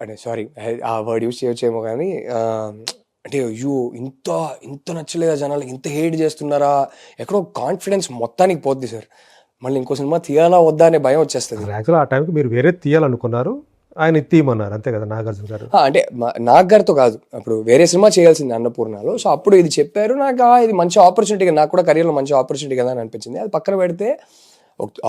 అంటే సారీ ఆ word use చేయొచ్చేమో కానీ అంటే అయ్యో ఇంత ఇంత నచ్చలేదా జనాలకి, ఇంత హేట్ చేస్తున్నారా, ఎక్కడో కాన్ఫిడెన్స్ మొత్తానికి పోద్ది సార్. మళ్ళీ ఇంకో సినిమా తీయాలా వద్దా అనే భయం వచ్చేస్తుంది. యాక్చువల్ ఆ టైంకి మీరు వేరే తీయాలనుకున్నారు, ఆయన తీయమన్నారు అంతే కదా నాగార్జున గారు? అంటే నాగ్ గారితో కాదు, అప్పుడు వేరే సినిమా చేయాల్సింది అన్నపూర్ణలో. సో అప్పుడు ఇది చెప్పారు నాకు, ఇది మంచి ఆపర్చునిటీ, నాకు కూడా కెరీర్లో మంచి ఆపర్చునిటీ కదా అని అనిపించింది. అది పక్కన పెడితే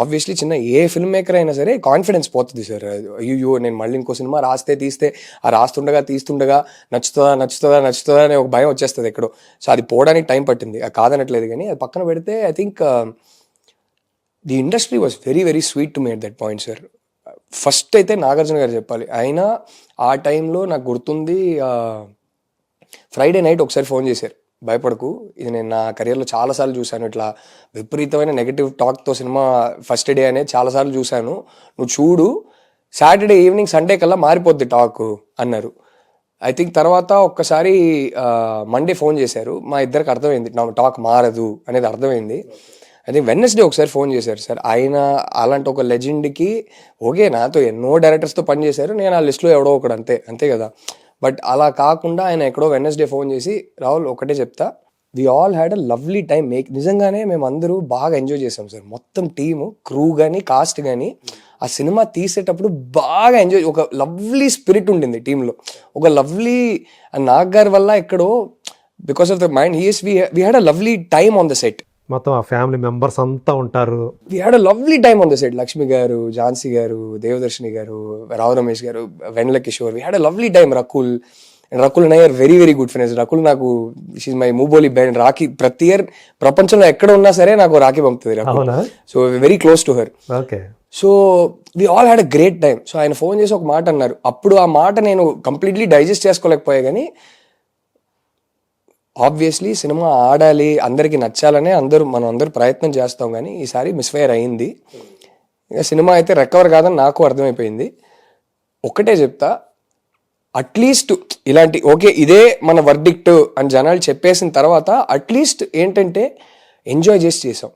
ఆబ్వియస్లీ చిన్న ఏ ఫిల్మ్ మేకర్ అయినా సరే కాన్ఫిడెన్స్ పోతుంది సార్. అయ్యో నేను మళ్ళీ ఇంకో సినిమా తీస్తే ఆ తీస్తుండగా నచ్చుతుందా అనే ఒక భయం వచ్చేస్తుంది ఎక్కడో. సో అది పోవడానికి టైం పట్టింది, అది కాదనట్లేదు. కానీ అది పక్కన పెడితే I think the industry was very very sweet to me at that point sir. First అయితే నాగార్జున గారు చెప్పాలి. ఆయన ఆ టైంలో నాకు గుర్తుంది, ఫ్రైడే నైట్ ఒకసారి ఫోన్ చేశారు, భయపడకు, ఇది నేను నా కెరియర్లో చాలాసార్లు చూశాను, ఇట్లా విపరీతమైన నెగటివ్ టాక్తో సినిమా ఫస్ట్ డే అనేది చాలాసార్లు చూశాను, నువ్వు చూడు, సాటర్డే ఈవినింగ్ సండే కల్లా మారిపోద్ది టాక్ అన్నారు. ఐ థింక్ తర్వాత ఒక్కసారి మండే ఫోన్ చేశారు, మా ఇద్దరికి అర్థమైంది నా టాక్ మారదు అనేది అర్థమైంది. ఐ థింక్ వెడ్నెస్డే ఒకసారి ఫోన్ చేశారు సార్. ఆయన అలాంటి ఒక లెజెండ్కి ఓకే నాతో ఎన్నో డైరెక్టర్స్తో పనిచేశారు, నేను ఆ లిస్ట్లో ఎవడో ఒకడు అంతే కదా. బట్ అలా కాకుండా ఆయన ఎక్కడో వెడ్నెస్డే ఫోన్ చేసి, రాహుల్ ఒకటే చెప్తా, we all had a lovely time, నిజంగానే మేము అందరూ బాగా ఎంజాయ్ చేసాం సార్. మొత్తం టీము, క్రూ కానీ కాస్ట్ కానీ ఆ సినిమా తీసేటప్పుడు బాగా ఎంజాయ్, ఒక లవ్లీ స్పిరిట్ ఉండింది టీంలో, ఒక లవ్లీ. నాగ్ గారి వల్ల ఎక్కడో because of the mind he's we had a lovely time on the set. మొత్తం ఆ ఫ్యామిలీ మెంబర్స్ అంతా ఉంటారు. We had a lovely time on the set. Lakshmi గారు, ఝాన్సీ గారు, దేవదర్శిని గారు, రావు రమేష్ గారు, Vennela Kishore, we had a lovely time. Rakul Nayyar very very good friends. Rakul నాకు she my మూబోలి బెండ్. రాఖీ ప్రతి ఇయర్ ప్రపంచంలో ఎక్కడ ఉన్నా సరే నాకు రాఖీ పంపుతుంది Rakul. So very close to her. So we all had a great time. So ఆయన ఫోన్ చేసి ఒక మాట అన్నారు, అప్పుడు ఆ మాట నేను కంప్లీట్లీ డైజెస్ట్ చేసుకోలేకపోయా. కానీ ఆబ్వియస్లీ సినిమా ఆడాలి, అందరికీ నచ్చాలనే మనం అందరూ ప్రయత్నం చేస్తాం, కానీ ఈసారి మిస్ఫైర్ అయింది. ఇక సినిమా అయితే రికవర్ కాదని నాకు అర్థమైపోయింది. ఒక్కటే చెప్తా, అట్లీస్ట్ ఇలాంటి ఓకే ఇదే మన వర్డిక్ట్ అని జనాలు చెప్పేసిన తర్వాత అట్లీస్ట్ ఏంటంటే ఎంజాయ్ చేసాం.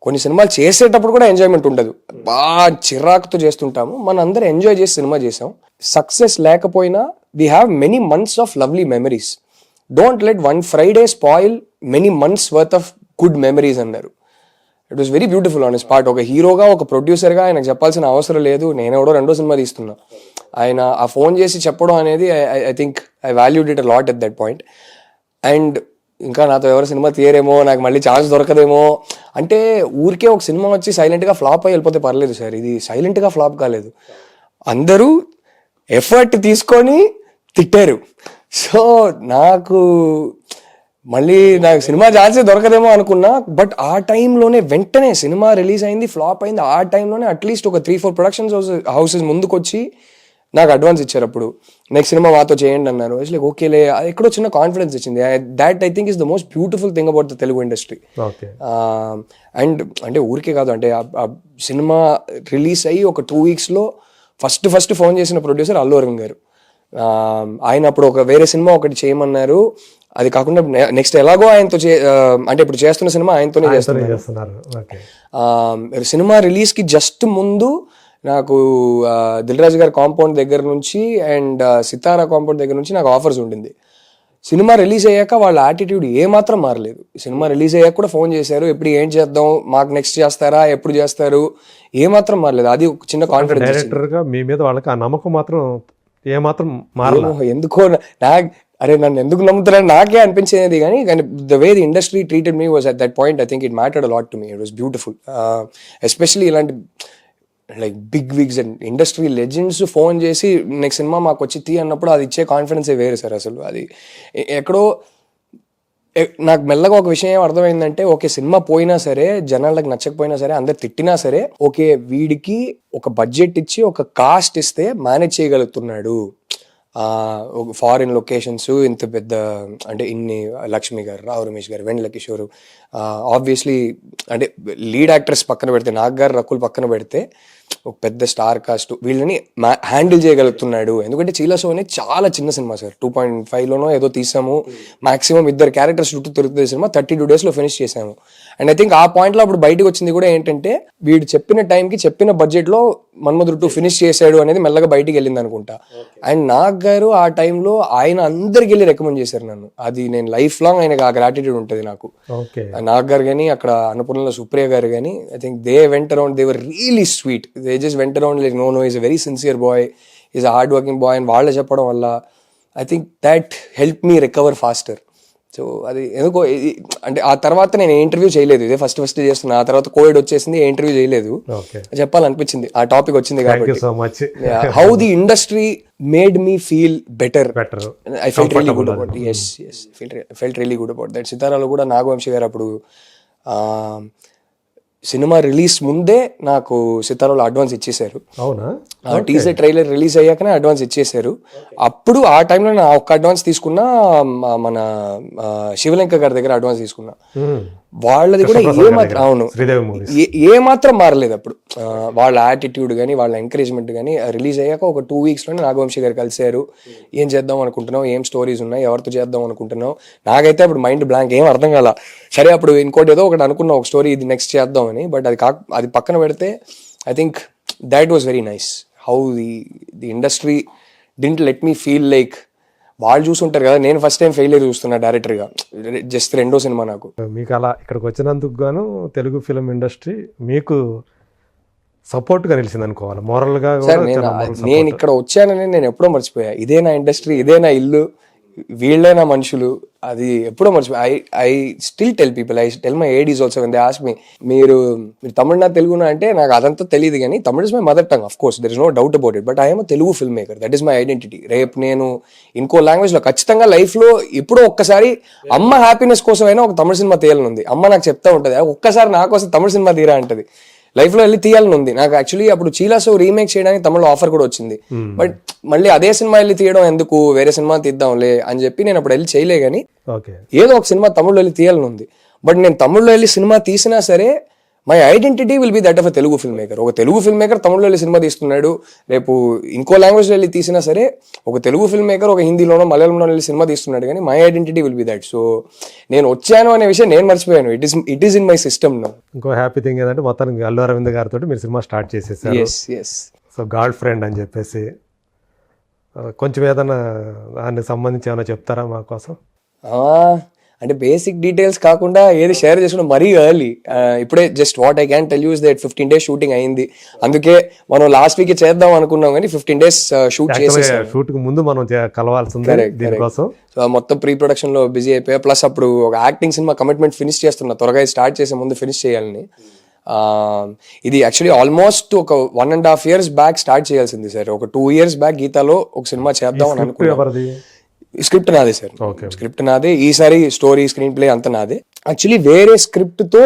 కొన్ని సినిమాలు చేసేటప్పుడు కూడా ఎంజాయ్మెంట్ ఉండదు, బాగా చిరాకుతో చేస్తుంటాము. మన అందరూ ఎంజాయ్ చేసి సినిమా చేసాం. సక్సెస్ లేకపోయినా we have many months of lovely memories. Don't let one Friday spoil many months worth of good memories అన్నారు. It was very beautiful on his part. ఒక హీరోగా, ఒక ప్రొడ్యూసర్గా ఆయనకు చెప్పాల్సిన అవసరం లేదు, నేనెవడో రెండో సినిమా తీస్తున్నా. ఆయన ఆ ఫోన్ చేసి చెప్పడం అనేది I think I valued it a lot at that point. And ఇంకా నాతో ఎవరు సినిమా తీయరేమో, నాకు మళ్ళీ ఛాన్స్ దొరకదేమో అంటే, ఊరికే ఒక సినిమా వచ్చి సైలెంట్గా ఫ్లాప్ అయ్యి వెళ్ళిపోతే పర్లేదు సార్. ఇది సైలెంట్గా ఫ్లాప్ కాలేదు, అందరూ ఎఫర్ట్ తీసుకొని తిట్టారు. సో నాకు సినిమా ఛాన్సే దొరకదేమో అనుకున్నా. బట్ ఆ టైంలోనే వెంటనే సినిమా రిలీజ్ అయింది, ఫ్లాప్ అయింది, ఆ టైంలోనే అట్లీస్ట్ ఒక 3-4 ప్రొడక్షన్స్ హౌసెస్ ముందుకు వచ్చి నాకు అడ్వాన్స్ ఇచ్చారు. అప్పుడు నెక్స్ట్ సినిమా మాతో చేయండి అన్నారు. లైక్ ఓకేలే, ఎక్కడో చిన్న కాన్ఫిడెన్స్ ఇచ్చింది. That I think is the most beautiful thing about the Telugu industry. And అంటే ఊరికే కాదు, అంటే ఆ సినిమా రిలీజ్ అయ్యి ఒక 2 weeksలో ఫస్ట్ ఫోన్ చేసిన ప్రొడ్యూసర్ అల్లు అరవింద్ గారు. ఆయన అప్పుడు ఒక వేరే సినిమా ఒకటి చేయమన్నారు, అది కాకుండా నెక్స్ట్ ఎలాగో ఆయనతో అంటే ఇప్పుడు చేస్తున్న సినిమా ఆయనతోనే చేస్తున్నారు. సినిమా రిలీజ్కి జస్ట్ ముందు నాకు దిల్ రాజు గారి కాంపౌండ్ దగ్గర నుంచి అండ్ సితారా కాంపౌండ్ దగ్గర నుంచి నాకు ఆఫర్స్ ఉండింది. సినిమా రిలీజ్ అయ్యాక వాళ్ళ యాటిట్యూడ్ ఏమాత్రం మారలేదు. సినిమా రిలీజ్ అయ్యాక కూడా ఫోన్ చేశారు, ఎప్పుడు ఏం చేద్దాం, మాకు నెక్స్ట్ చేస్తారా, ఎప్పుడు చేస్తారు, ఏమాత్రం మారలేదు. అది ఒక చిన్న కాన్ఫిడెన్స్. డైరెక్టర్గా మీ మీద వాళ్ళకి ఆ నమ్మకం మాత్రం ఏమాత్రం మారలేదు. ఎందుకో నన్ను ఎందుకు నమ్ముతారని నాకే అనిపించేది. కానీ the way the industry treated me was at that point, I think it mattered a lot to me. It was beautiful. Especially ఇలాంటి like big wigs and industry legends phone చేసి నెక్స్ట్ సినిమా మాకు వచ్చి తీ అన్నప్పుడు అది ఇచ్చే కాన్ఫిడెన్సే వేరే sir. అసలు అది ఎక్కడో నాకు మెల్లగా ఒక విషయం ఏం అర్థమైందంటే, ఓకే సినిమా పోయినా సరే, జనాలకు నచ్చకపోయినా సరే, అందరు తిట్టినా సరే, ఓకే వీడికి ఒక బడ్జెట్ ఇచ్చి ఒక కాస్ట్ ఇస్తే మేనేజ్ చేయగలుగుతున్నాడు. ఫారిన్ లొకేషన్స్ ఇంత పెద్ద, అంటే ఇన్ని లక్ష్మి గారు, రావు రమేష్ గారు, వెన్నెల కిషోర్, ఆబ్వియస్లీ అంటే లీడ్ యాక్టర్స్ పక్కన పెడితే, నాగ్ గారు, రకుల్ పక్కన పెడితే, ఒక పెద్ద స్టార్ కాస్ట్ వీళ్ళని హ్యాండిల్ చేయగలుగుతున్నాడు. ఎందుకంటే చీలాసో అనేది చాలా చిన్న సినిమా సార్, 2.5లోనో ఏదో తీసాము, మాక్సిమం 2 క్యారెక్టర్స్ చుట్టూ తిరుగుతుంది సినిమా, 32 daysలో ఫినిష్ చేసాము. అండ్ ఐ థింక్ ఆ పాయింట్లో అప్పుడు బయటకు వచ్చింది కూడా ఏంటంటే వీడు చెప్పిన టైంకి చెప్పిన బడ్జెట్లో మన్మధుడు 2 ఫినిష్ చేశాడు అనేది మెల్లగా బయటికి వెళ్ళింది అనుకుంటా. అండ్ నాగ్ గారు ఆ టైంలో ఆయన అందరికి వెళ్ళి రికమెండ్ చేశారు నన్ను, అది నేను లైఫ్ లాంగ్ ఆయనకు ఆ గ్రాటిట్యూడ్ ఉంటుంది నాకు. నాగ్ గారు కానీ అక్కడ అన్నపూర్ణలో సుప్రియ గారు కానీ I think they went around, they were really sweet, they just went around like no is a very sincere boy, is a hard working boy అని వాళ్ళే చెప్పడం వల్ల I think that help me recover faster. So అది ఎందుకో అంటే ఆ తర్వాత నేను ఇంటర్వ్యూ చేయలేదు, ఇదే ఫస్ట్ చేస్తున్నా. ఆ తర్వాత కోవిడ్ వచ్చేసింది, ఇంటర్వ్యూ చేయలేదు, చెప్పాలనిపించింది ఆ టాపిక్ వచ్చింది కాబట్టి. How the industry made me feel better, I felt really good about, felt really good about that. సితారాలో కూడా నాగవంశీ గారు అప్పుడు సినిమా రిలీజ్ ముందే నాకు సితారాలో అడ్వాన్స్ ఇచ్చేసారు. టీజర్ ట్రైలర్ రిలీజ్ అయ్యాకనే అడ్వాన్స్ ఇచ్చేసారు. అప్పుడు ఆ టైంలో నా ఒక్క అడ్వాన్స్ తీసుకున్నా, మన శివలంక గారి దగ్గర అడ్వాన్స్ తీసుకున్నా. వాళ్ళది కూడా ఏ మాత్రం మారలేదు అప్పుడు, వాళ్ళ యాటిట్యూడ్ కానీ వాళ్ళ ఎంకరేజ్మెంట్ కానీ. రిలీజ్ అయ్యాక ఒక 2 weeksలోనే నాగవంశీ గారు కలిశారు, ఏం చేద్దాం అనుకుంటున్నావు, ఏం స్టోరీస్ ఉన్నాయి, ఎవరితో చేద్దాం అనుకుంటున్నావు. నాకైతే అప్పుడు మైండ్ బ్లాంక్, ఏం అర్థం కాల. సరే అప్పుడు ఇంకోటి ఏదో ఒకటి అనుకున్నా, ఒక స్టోరీ ఇది నెక్స్ట్ చేద్దాం అని. బట్ అది పక్కన పెడితే I think that was very nice how the industry didn't let me feel like వాళ్ళు చూసుంటారు కదా, నేను ఫస్ట్ టైం ఫెయిలియర్ చూస్తున్నా డైరెక్టర్గా, జస్ట్ 2వ సినిమా నాకు. మీకు అలా ఇక్కడికి వచ్చినందుకు గాను తెలుగు ఫిలిం ఇండస్ట్రీ మీకు సపోర్ట్గా నిలిచింది అనుకోవాలి, మోరల్గా. నేను ఇక్కడ వచ్చానని నేను ఎప్పుడో మర్చిపోయా, ఇదే నా ఇండస్ట్రీ, ఇదే నా ఇల్లు, వీళ్ళే నా మనుషులు, అది ఎప్పుడో మర్చిపోయా. I still tell people, I tell my ADs also when they ask me, మీరు తమిళనా తెలుగునా అంటే నాకు అదంతా తెలియదు, కానీ Tamil is my mother tongue, of course there is no doubt about it, but I'm Telugu film maker, that is my identity. రేపు నేను ఇంకో లాంగ్వేజ్లో ఖచ్చితంగా లైఫ్లో ఎప్పుడో ఒక్కసారి అమ్మ హ్యాపీనెస్ కోసం అయినా ఒక తమిళ సినిమా తీయాలని అమ్మ నాకు చెప్తా ఉంటుంది, ఒక్కసారి నా కోసం తమిళ సినిమా తీరా అంటది, లైఫ్లో వెళ్ళి తీయాలని ఉంది నాకు. యాక్చువల్లీ అప్పుడు చీలాసో రీమేక్ చేయడానికి తమిళలో ఆఫర్ కూడా వచ్చింది, బట్ మళ్ళీ అదే సినిమా వెళ్ళి తీయడం ఎందుకు, వేరే సినిమా తీద్దాంలే అని చెప్పి నేను అప్పుడు వెళ్ళి చేయలే. కానీ ఏదో ఒక సినిమా తమిళ్లో వెళ్ళి తీయాలని ఉంది. బట్ నేను తమిళ్లో వెళ్ళి సినిమా తీసినా సరే my identity will be that of a Telugu film maker. ఒక తెలుగు ఫిల్మ్ మేకర్ తమిళ్లో వెళ్ళి సినిమా తీస్తున్నాడు, రేపు ఇంకో లాంగ్వేజ్లో వెళ్ళి తీసినా సరే ఒక తెలుగు ఫిల్మ్ మేకర్ ఒక హిందీలోనో మలయాళంలో వెళ్ళి సినిమా తీస్తున్నాడు, కానీ my identity will be that. So నేను వచ్చాను అనే విషయం నేను మర్చిపోయాను, it is in my system now. ఇంకో హ్యాపీ థింగ్ ఏంటంటే మొత్తానికి అల్లు అరవింద్ గారితో మీరు సినిమా స్టార్ట్ చేసేసారు. సో గాడ్ ఫ్రెండ్ అని చెప్పేసి కొంచెం ఏదైనా దానికి సంబంధించి ఏమైనా చెప్తారా మా కోసం? అంటే బేసిక్ డీటెయిల్స్ కాకుండా ఏది షేర్ చేసుకున్నా మరీ ఎర్లీ. ఇప్పుడే just what I can tell you is that 15 days shooting అయింది, అందుకే మనం లాస్ట్ వీక్ చేద్దాం అనుకున్నాం కానీ 15 days షూట్ చేసేసాం. షూట్ కి ముందు మనం కలవాల్సిందే దీనికోసం. సో మొత్తం ప్రీ ప్రొడక్షన్ లో బిజీ అయిపోయా. ప్లస్ అప్పుడు ఒక యాక్టింగ్ సినిమా కమిట్మెంట్ ఫినిష్ చేస్తున్నా, త్వరగా స్టార్ట్ చేసే ముందు ఫినిష్ చేయాలని. ఇది యాక్చువల్లీ ఆల్మోస్ట్ ఒక 1.5 years బ్యాక్ స్టార్ట్ చేయాల్సింది సార్. ఒక 2 years బ్యాక్ గీతాలో ఒక సినిమా చేద్దాం అని అనుకున్నాను. స్క్రిప్ట్ నాదే సార్, స్క్రిప్ట్ నాదే, ఈసారి స్టోరీ స్క్రీన్ ప్లే అంతా నాదే. యాక్చువల్లీ వేరే స్క్రిప్ట్ తో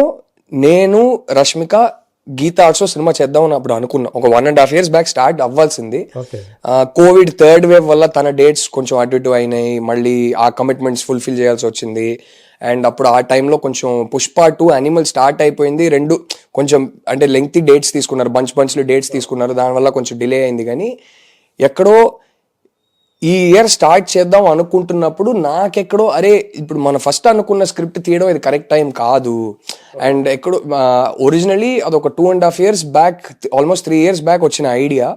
నేను రష్మిక గీత ఆర్ట్స్ సినిమా చేద్దాం అని అప్పుడు అనుకున్నా. ఒక 1.5 years బ్యాక్ స్టార్ట్ అవ్వాల్సింది. కోవిడ్ 3rd wave వల్ల తన డేట్స్ కొంచెం అటు ఇటు అయినాయి, మళ్ళీ ఆ కమిట్మెంట్స్ ఫుల్ఫిల్ చేయాల్సి వచ్చింది. అండ్ అప్పుడు ఆ టైంలో కొంచెం పుష్ప 2 యానిమల్ స్టార్ట్ అయిపోయింది, 2 కొంచెం అంటే లెంగ్తీ డేట్స్ తీసుకున్నారు, బంచ్లు డేట్స్ తీసుకున్నారు, దానివల్ల కొంచెం డిలే అయింది. కానీ ఎక్కడో ఈ ఇయర్ స్టార్ట్ చేద్దాం అనుకుంటున్నప్పుడు నాకెక్కడో అరే ఇప్పుడు మనం ఫస్ట్ అనుకున్న స్క్రిప్ట్ తీయడం ఇది కరెక్ట్ టైం కాదు. అండ్ ఎక్కడో ఒరిజినలీ అదొక 2.5 years back, almost 3 years back వచ్చిన ఐడియా.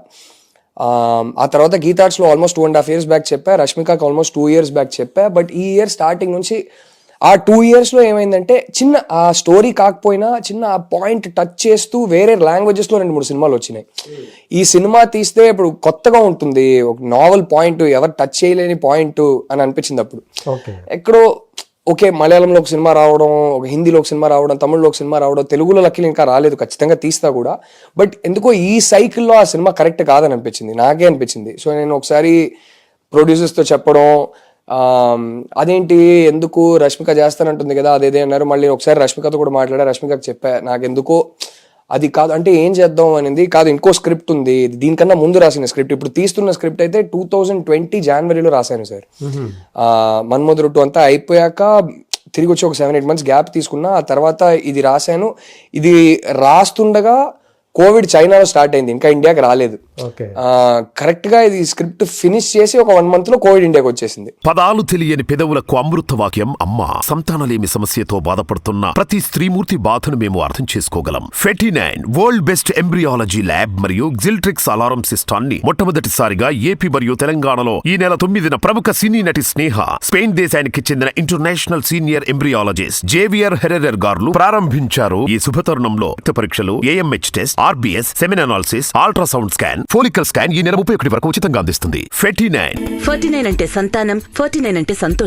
ఆ తర్వాత గీతార్ట్స్లో ఆల్మోస్ట్ 2.5 years బ్యాక్ చెప్పా, రష్మికకి ఆల్మోస్ట్ 2 years బ్యాక్ చెప్పా. బట్ ఈ ఇయర్ స్టార్టింగ్ నుంచి ఆ 2 yearsలో ఏమైందంటే చిన్న ఆ స్టోరీ కాకపోయినా చిన్న ఆ పాయింట్ టచ్ చేస్తూ వేరే లాంగ్వేజెస్లో 2-3 సినిమాలు వచ్చినాయి. ఈ సినిమా తీస్తే ఇప్పుడు కొత్తగా ఉంటుంది, ఒక నావల్ పాయింట్, ఎవరు టచ్ చేయలేని పాయింట్ అని అనిపించింది అప్పుడు. ఎక్కడో ఓకే మలయాళంలో ఒక సినిమా రావడం, ఒక హిందీలో ఒక సినిమా రావడం, తమిళ్లో ఒక సినిమా రావడం, తెలుగులో లక్కీలు ఇంకా రాలేదు, ఖచ్చితంగా తీస్తా కూడా. బట్ ఎందుకో ఈ సైకిల్లో ఆ సినిమా కరెక్ట్ కాదని అనిపించింది, నాకే అనిపించింది. సో నేను ఒకసారి ప్రొడ్యూసర్స్తో చెప్పడం, అదేంటి ఎందుకు రష్మిక చేస్తానంటుంది కదా అదేదే అన్నారు. మళ్ళీ ఒకసారి రష్మికతో కూడా మాట్లాడా, రష్మికకు చెప్పా నాకెందుకో అది కాదు అంటే ఏం చేద్దాం అనేది కాదు, ఇంకో స్క్రిప్ట్ ఉంది, దీనికన్నా ముందు రాసిన స్క్రిప్ట్, ఇప్పుడు తీస్తున్న స్క్రిప్ట్ అయితే 2020 Januaryలో రాశాను సార్. మన్మధుడు 2 అంతా అయిపోయాక తిరిగి వచ్చి ఒక 7-8 months గ్యాప్ తీసుకున్నా. ఆ తర్వాత ఇది రాశాను. ఇది రాస్తుండగా కోవిడ్ చైనాలో స్టార్ట్ అయింది, ఇంకా ఇండియాకి రాలేదు. ఓకే. కరెక్ట్ గా ఇది స్క్రిప్ట్ ఫినిష్ చేసి ఒక 1 month లో కోవిడ్ ఇండియాకి వచ్చేసింది. పదాలు తెలియని పెదవులకు అమృత వాక్యం అమ్మ. సంతానలేమి సమస్యతో బాధపడుతున్న ప్రతి స్త్రీమూర్తి బాధను మేము అర్థం చేసుకోగలం. ఫెటినైన్ వరల్డ్ బెస్ట్ ఎంబ్రియాలజీ ల్యాబ్ మరియు జిల్ట్రిక్స్ అలారం సిస్టాన్ని మొట్టమొదటిసారిగా ఏపీ మరియు తెలంగాణలో ఈ నెల 9న ప్రముఖ సినీ నటి స్నేహ, స్పెయిన్ దేశానికి చెందిన international senior embryologist Javier Herrera గారు ప్రారంభించారు. ఈ శుభతరుణంలో రక్త పరీక్షలు, AMH test, RBS, semen analysis, ultrasound scan, follicle scan ఈ నెల 31 వరకు ఉచితంగా అందిస్తుంది. 49 49 అంటే సంతానం, 49 అంటే సంతోషం.